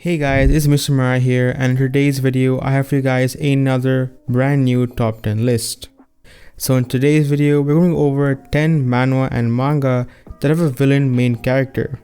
Hey guys, it's Mr Miraie here, and in today's video I have for you guys another brand new top 10 list. So in today's video we're going over 10 manhwa and manga that have a villain main character.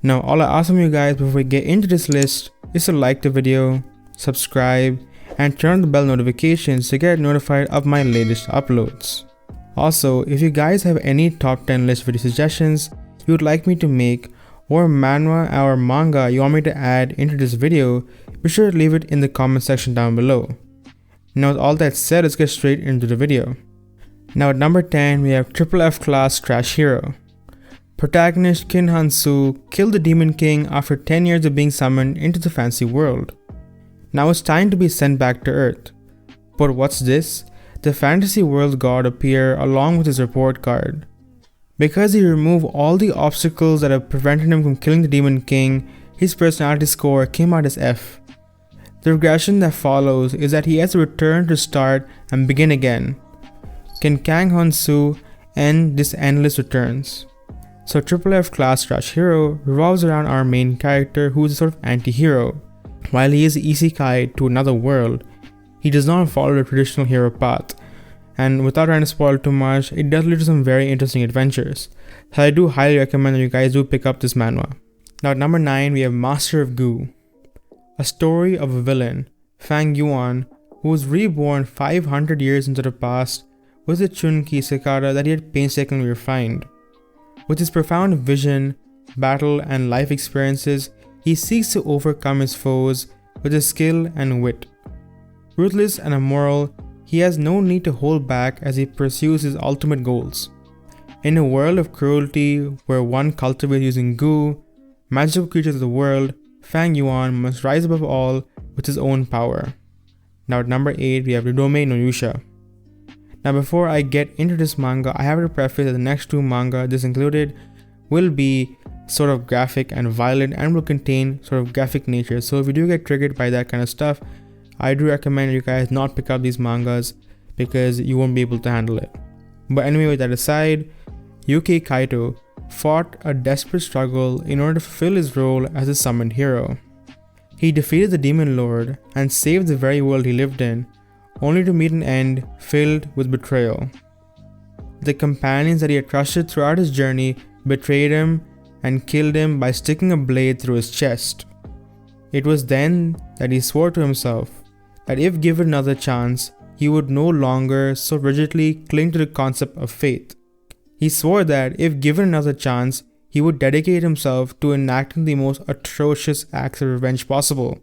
Now all I ask from you guys before we get into this list is to like the video, subscribe, and turn on the bell notifications to get notified of my latest uploads. Also, if you guys have any top 10 list video suggestions you would like me to make, or manhwa or manga you want me to add into this video, be sure to leave it in the comment section down below. Now with all that said, let's get straight into the video. Now at number 10 we have Fff-Class Trashero. Protagonist Kim Han-soo killed the Demon King after 10 years of being summoned into the fantasy world. Now it's time to be sent back to Earth. But what's this? The fantasy world god appear along with his report card. Because he removed all the obstacles that have prevented him from killing the Demon King, his personality score came out as F. The regression that follows is that he has to return to start and begin again. Can Kang Han-soo end this endless returns? So Fff-Class Trashero revolves around our main character, who is a sort of anti-hero. While he is isekai to another world, he does not follow the traditional hero path. And without trying to spoil too much, it does lead to some very interesting adventures. So I do highly recommend that you guys do pick up this manhwa. Now at number 9 we have Master of Goo. A story of a villain, Fang Yuan, who was reborn 500 years into the past with a Chunki cicada that he had painstakingly refined. With his profound vision, battle, and life experiences, he seeks to overcome his foes with his skill and wit. Ruthless and immoral, he has no need to hold back as he pursues his ultimate goals. In a world of cruelty where one cultivates using goo, magical creatures of the world, Fang Yuan must rise above all with his own power. Now at number 8 we have Nidome no YUUSHA. Now before I get into this manga, I have to preface that the next two manga this included will be sort of graphic and violent and will contain sort of graphic nature. So if you do get triggered by that kind of stuff, I do recommend you guys not pick up these mangas because you won't be able to handle it. But anyway, with that aside, Yuki Kaito fought a desperate struggle in order to fulfill his role as a summoned hero. He defeated the Demon Lord and saved the very world he lived in, only to meet an end filled with betrayal. The companions that he had trusted throughout his journey betrayed him and killed him by sticking a blade through his chest. It was then that he swore to himself that if given another chance, he would no longer so rigidly cling to the concept of faith. He swore that if given another chance, he would dedicate himself to enacting the most atrocious acts of revenge possible.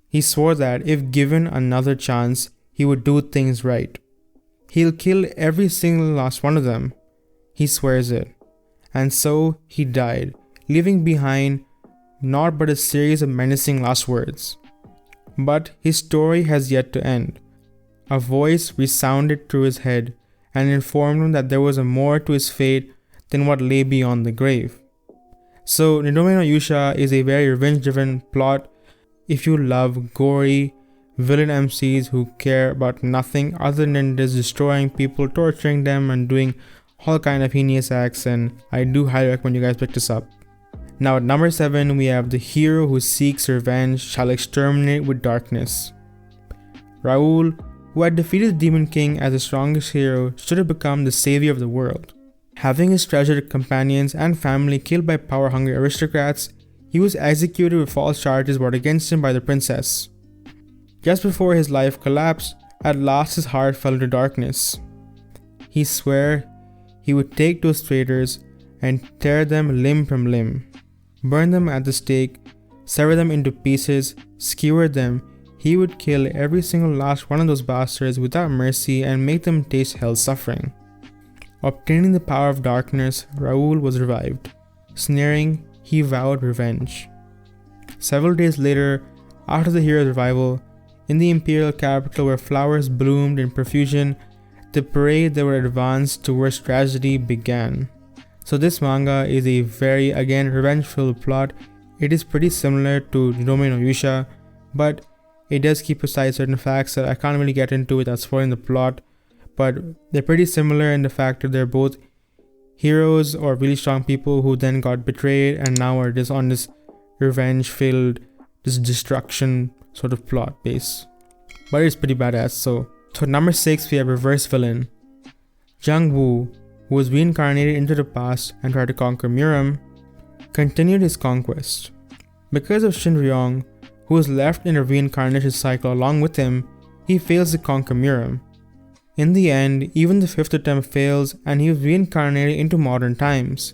He swore that if given another chance, he would do things right. He'll kill every single last one of them. He swears it. And so he died, leaving behind naught but a series of menacing last words. But his story has yet to end. A voice resounded through his head and informed him that there was a more to his fate than what lay beyond the grave. So Nidome no YUUSHA is a very revenge-driven plot if you love gory villain MCs who care about nothing other than just destroying people, torturing them, and doing all kind of heinous acts, and I do highly recommend you guys pick this up. Now at number 7 we have the hero who seeks revenge shall exterminate with darkness. Raoul, who had defeated the Demon King as the strongest hero, should have become the savior of the world. Having his treasured companions and family killed by power-hungry aristocrats, he was executed with false charges brought against him by the princess. Just before his life collapsed, at last his heart fell into darkness. He swore he would take those traitors and tear them limb from limb, burn them at the stake, sever them into pieces, skewer them. He would kill every single last one of those bastards without mercy and make them taste hell's suffering. Obtaining the power of darkness, Raoul was revived. Sneering, he vowed revenge. Several days later, after the hero's revival, in the imperial capital where flowers bloomed in profusion, the parade that would advance towards tragedy began. So this manga is a very, again, revengeful plot. It is pretty similar to Nidome no YUUSHA, but it does keep aside certain facts that I can't really get into without spoiling the plot. But they're pretty similar in the fact that they're both heroes or really strong people who then got betrayed and now are just on this revenge-filled this destruction sort of plot base. But it's pretty badass. So number 6 we have reverse villain. Jung Woo, who was reincarnated into the past and tried to conquer Miram, continued his conquest. Because of Shin Ryong, who was left in a reincarnation cycle along with him, he fails to conquer Miram. In the end, even the 5th attempt fails and he was reincarnated into modern times.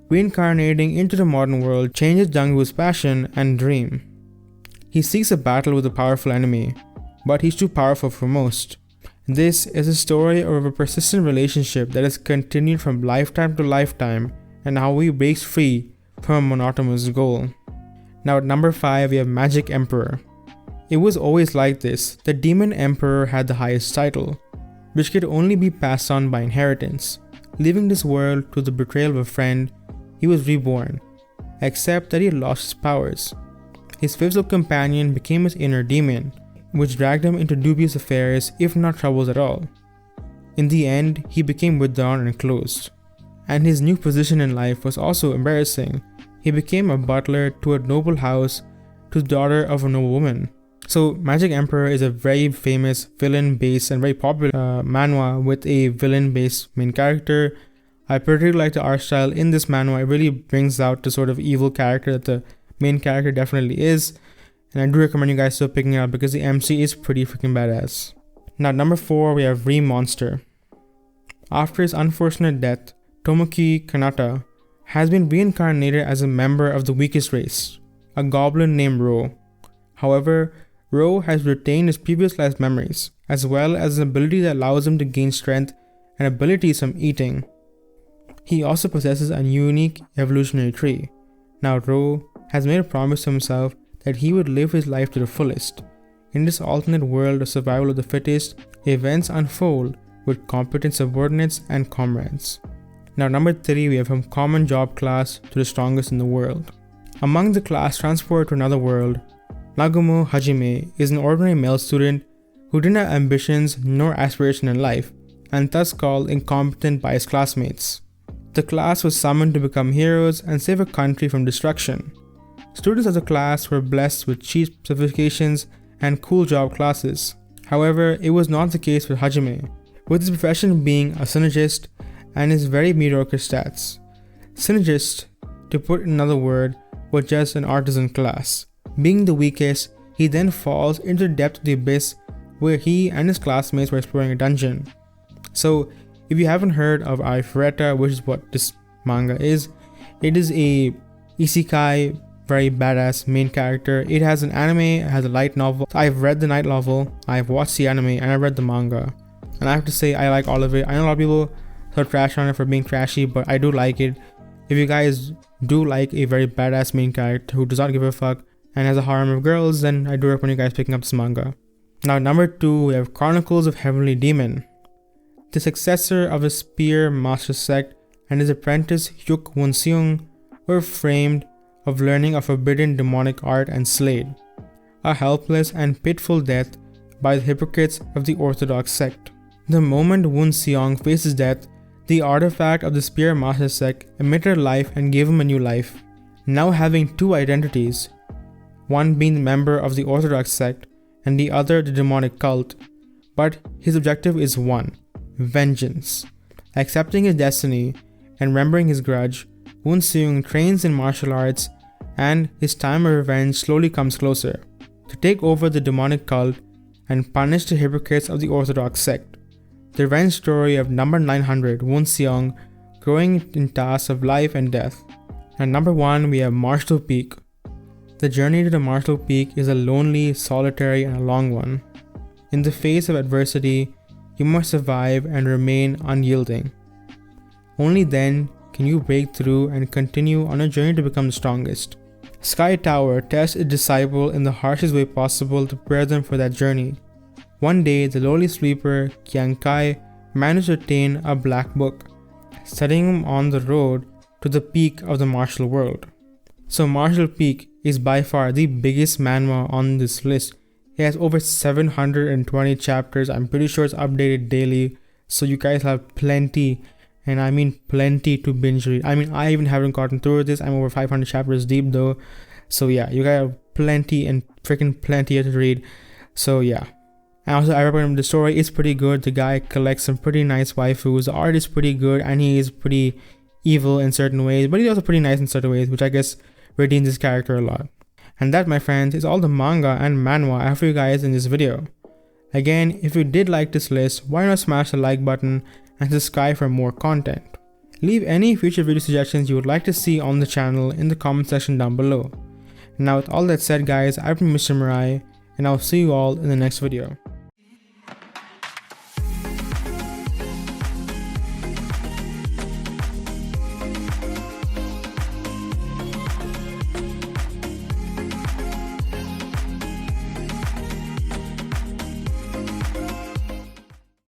Reincarnating into the modern world changes Jung Woo's passion and dream. He seeks a battle with a powerful enemy, but he's too powerful for most. This is a story of a persistent relationship that is continued from lifetime to lifetime and how he breaks free from a monotonous goal. Now at number 5 we have Magic Emperor. It was always like this. The Demon Emperor had the highest title, which could only be passed on by inheritance. Leaving this world to the betrayal of a friend, he was reborn, except that he had lost his powers. His physical companion became his inner demon, which dragged him into dubious affairs if not troubles at all. In the end, he became withdrawn and closed. And his new position in life was also embarrassing. He became a butler to a noble house to the daughter of a noble woman. So Magic Emperor is a very famous villain-based and very popular manhwa with a villain-based main character. I particularly like the art style in this manhwa. It really brings out the sort of evil character that the main character definitely is. And I do recommend you guys still picking it up because the MC is pretty freaking badass. Now number 4 we have Re Monster. After his unfortunate death, Tomoki Kanata has been reincarnated as a member of the weakest race, a goblin named Ro. However, Ro has retained his previous life's memories, as well as an ability that allows him to gain strength and abilities from eating. He also possesses a unique evolutionary tree. Now Ro has made a promise to himself that he would live his life to the fullest. In this alternate world of survival of the fittest, events unfold with competent subordinates and comrades. Now number 3 we have from common job class to the strongest in the world. Among the class transported to another world, Nagumo Hajime is an ordinary male student who didn't have ambitions nor aspiration in life, and thus called incompetent by his classmates. The class was summoned to become heroes and save a country from destruction. Students of the class were blessed with cheap certifications and cool job classes. However, it was not the case with Hajime, with his profession being a synergist and his very mediocre stats. Synergist, to put in another word, was just an artisan class. Being the weakest, he then falls into the depth of the abyss where he and his classmates were exploring a dungeon. So, if you haven't heard of Arifureta, which is what this manga is, it is a isekai, very badass main character. It has an anime, it has a light novel. I've read the light novel, I've watched the anime, and I've read the manga. And I have to say, I like all of it. I know a lot of people throw trash on it for being trashy, but I do like it. If you guys do like a very badass main character who does not give a fuck and has a harem of girls, then I do recommend you guys picking up this manga. Now number 2 we have Chronicles of Heavenly Demon. The successor of the Spear Master sect and his apprentice Hyuk Won-seung were framed of learning a forbidden demonic art and slayed, a helpless and pitiful death by the hypocrites of the Orthodox sect. The moment Won-seung faced his death, the artifact of the Spear Master sect emitted life and gave him a new life, now having 2 identities, one being the member of the Orthodox sect and the other the demonic cult. But his objective is one: vengeance. Accepting his destiny and remembering his grudge, Won-seung trains in martial arts, and his time of revenge slowly comes closer, to take over the demonic cult and punish the hypocrites of the Orthodox sect. The revenge story of number 900, Won-seung, growing in tasks of life and death. And number 1 we have Marshall Peak. The journey to the Marshall Peak is a lonely, solitary, and a long one. In the face of adversity, you must survive and remain unyielding. Only then can you break through and continue on a journey to become the strongest. Sky Tower tests its disciple in the harshest way possible to prepare them for that journey. One day, the lowly sleeper, Kyang Kai, managed to attain a black book, setting him on the road to the peak of the martial world. So Marshall Peak is by far the biggest manhwa on this list. It has over 720 chapters. I'm pretty sure it's updated daily, so you guys have plenty, and I mean plenty, to binge read. I mean, I even haven't gotten through this. I'm over 500 chapters deep though, so yeah, you guys have plenty and freaking plenty to read. So yeah. And also, I recommend the story is pretty good. The guy collects some pretty nice waifus. The art is pretty good, and he is pretty evil in certain ways, but he's also pretty nice in certain ways, which I guess redeems his character a lot. And that, my friends, is all the manga and manhwa I have for you guys in this video. Again, if you did like this list, why not smash the like button and subscribe for more content. Leave any future video suggestions you would like to see on the channel in the comment section down below. Now with all that said guys, I've been Mr Miraie, and I'll see you all in the next video.